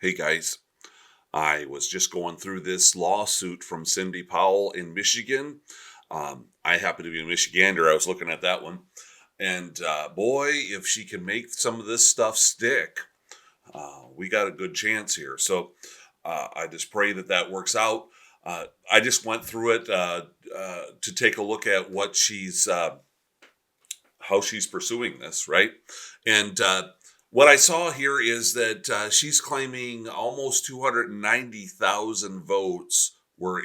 Hey guys, I was just going through this lawsuit from Cindy Powell in Michigan. I happen to be a Michigander. I was looking at that one. And boy, if she can make some of this stuff stick, we got a good chance here. So I just pray that that works out. I just went through it to take a look at what how she's pursuing this, right? And what I saw here is that she's claiming almost 290,000 votes were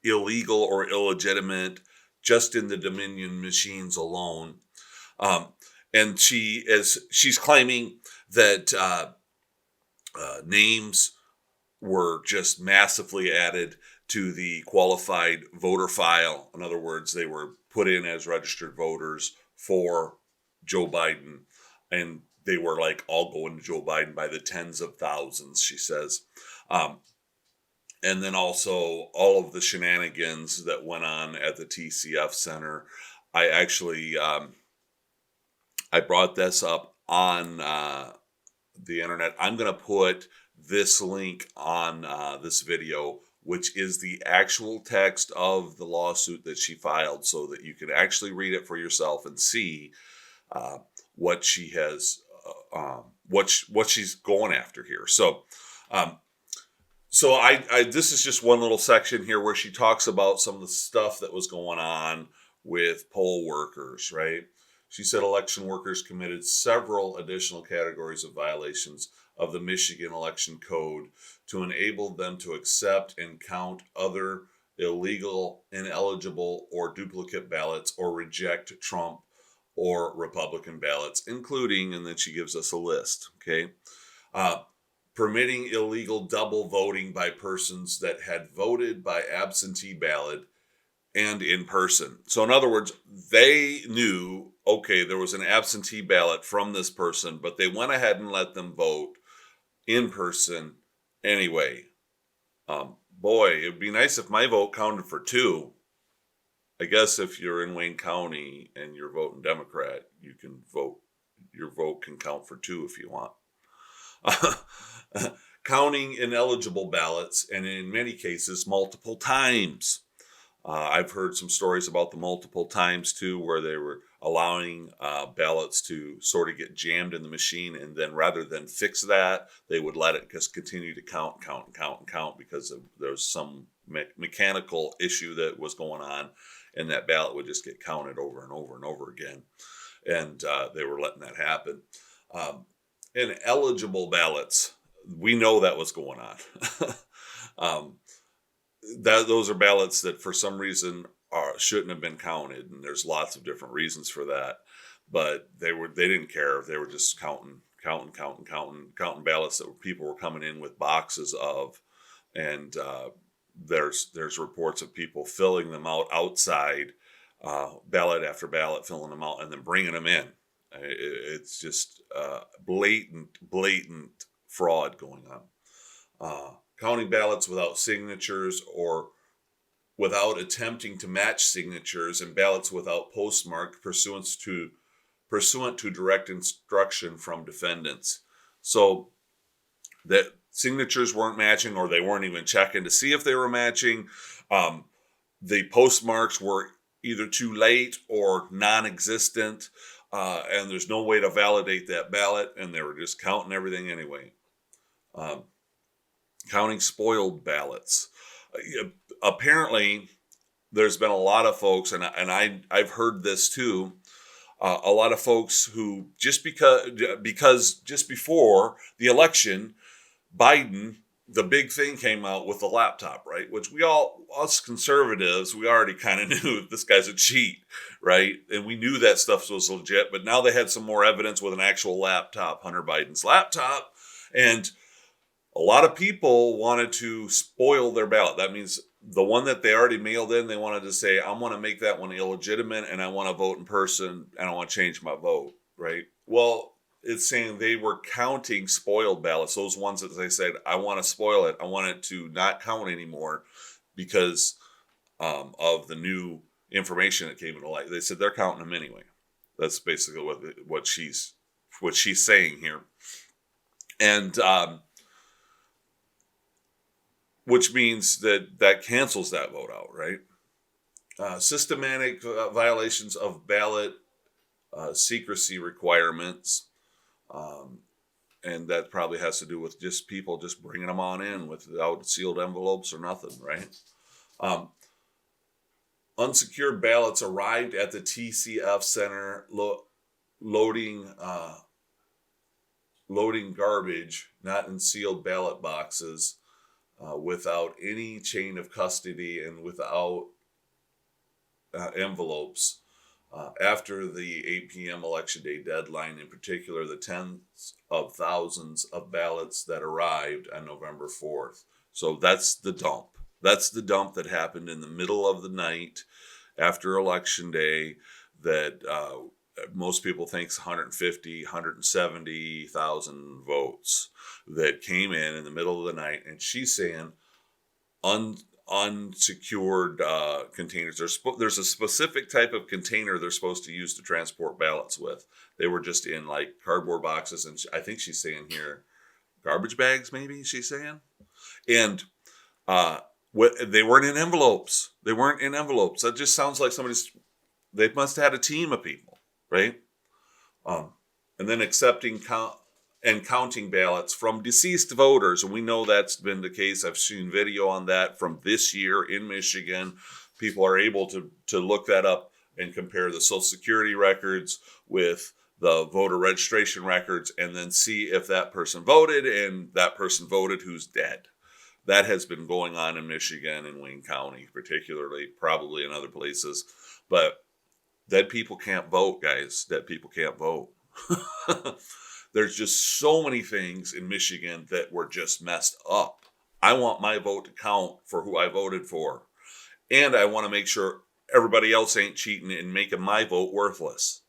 illegal or illegitimate just in the Dominion machines alone. Um, and she's claiming that names were just massively added to the qualified voter file. In other words, they were put in as registered voters for Joe Biden, and they were like all going to Joe Biden by the tens of thousands, she says. Um, and then also all of the shenanigans that went on at the TCF Center. I actually I brought this up on the internet. I'm going to put this link on this video, which is the actual text of the lawsuit that she filed, so that you can actually read it for yourself and see what she has, what she's going after here. So, um, I this is just one little section here where she talks about some of the stuff that was going on with poll workers, right? She said election workers committed several additional categories of violations of the Michigan election code to enable them to accept and count other illegal, ineligible, or duplicate ballots, or reject Trump or Republican ballots, including, and then she gives us a list, okay? Uh, Permitting illegal double voting by persons that had voted by absentee ballot and in person. So, in other words, they knew, okay, there was an absentee ballot from this person, but they went ahead and let them vote in person anyway. Boy, it'd be nice if my vote counted for two. I guess if you're in Wayne County and you're voting Democrat, you can vote. Your vote can count for two if you want. Counting ineligible ballots, and in many cases, multiple times. I've heard some stories about the multiple times too, where they were allowing ballots to sort of get jammed in the machine, and then rather than fix that, they would let it just continue to count because there was some mechanical issue that was going on, and that ballot would just get counted over and over and over again. And they were letting that happen. Ineligible ballots, we know that was going on. Those are ballots that for some reason shouldn't have been counted, and there's lots of different reasons for that. But they didn't care. They were just counting ballots that people were coming in with boxes of, and there's reports of people filling them out outside, ballot after ballot, filling them out and then bringing them in. It's just blatant fraud going on. Counting ballots without signatures or without attempting to match signatures, and ballots without postmark pursuant to direct instruction from defendants. So that signatures weren't matching, or they weren't even checking to see if they were matching. The postmarks were either too late or non-existent, and there's no way to validate that ballot, and they were just counting everything anyway. Counting spoiled ballots. Apparently, there's been a lot of folks, and I've heard this too. A lot of folks who just before the election, Biden, the big thing came out with the laptop, right? Which us conservatives, we already kind of knew this guy's a cheat, right? And we knew that stuff was legit, but now they had some more evidence with an actual laptop, Hunter Biden's laptop, and a lot of people wanted to spoil their ballot. That means the one that they already mailed in, they wanted to say, I want to make that one illegitimate, and I want to vote in person, and I want to change my vote, right? Well, it's saying they were counting spoiled ballots, those ones that they said, I want to spoil it. I want it to not count anymore because of the new information that came into light. They said they're counting them anyway. That's basically what she's saying here. And which means that cancels that vote out, right? Systematic violations of ballot secrecy requirements. And that probably has to do with just people just bringing them on in without sealed envelopes or nothing, right? Unsecured ballots arrived at the TCF center loading garbage, not in sealed ballot boxes, without any chain of custody and without envelopes. After the 8 p.m. Election Day deadline, in particular, the tens of thousands of ballots that arrived on November 4th. So that's the dump. That's the dump that happened in the middle of the night after Election Day that most people think 150, 170,000 votes that came in the middle of the night. And she's saying unsecured containers. There's a specific type of container they're supposed to use to transport ballots with. They were just in like cardboard boxes, and I think she's saying here garbage bags, maybe she's saying. And they weren't in envelopes. They weren't in envelopes. That just sounds like they must have had a team of people, right? And then accepting and counting ballots from deceased voters. And we know that's been the case. I've seen video on that from this year in Michigan. People are able to look that up and compare the Social Security records with the voter registration records and then see if that person voted and that person voted who's dead. That has been going on in Michigan and Wayne County, particularly, probably in other places. But dead people can't vote, guys. Dead people can't vote. There's just so many things in Michigan that were just messed up. I want my vote to count for who I voted for. And I want to make sure everybody else ain't cheating and making my vote worthless.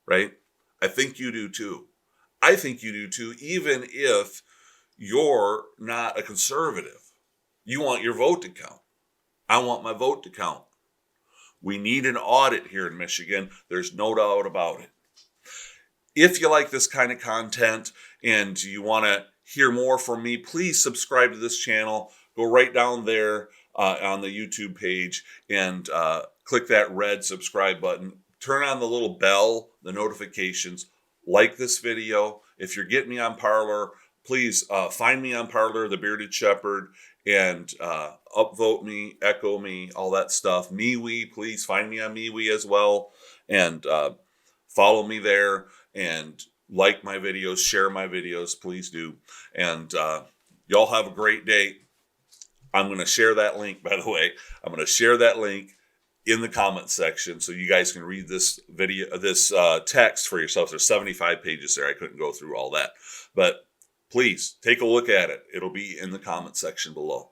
Right? I think you do too. I think you do too, even if you're not a conservative. You want your vote to count. I want my vote to count. We need an audit here in Michigan. There's no doubt about it. If you like this kind of content and you want to hear more from me, please subscribe to this channel. Go right down there on the YouTube page and click that red subscribe button. Turn on the little bell, the notifications. Like this video. If you're getting me on Parler, please find me on Parler, The Bearded Shepherd, and upvote me, echo me, all that stuff. MeWe, please find me on MeWe as well. And follow me there. And like my videos, share my videos, please do. And y'all have a great day. I'm going to share that link, by the way. I'm going to share that link in the comments section so you guys can read this video, this text for yourself. There's 75 pages there. I couldn't go through all that. But please take a look at it. It'll be in the comment section below.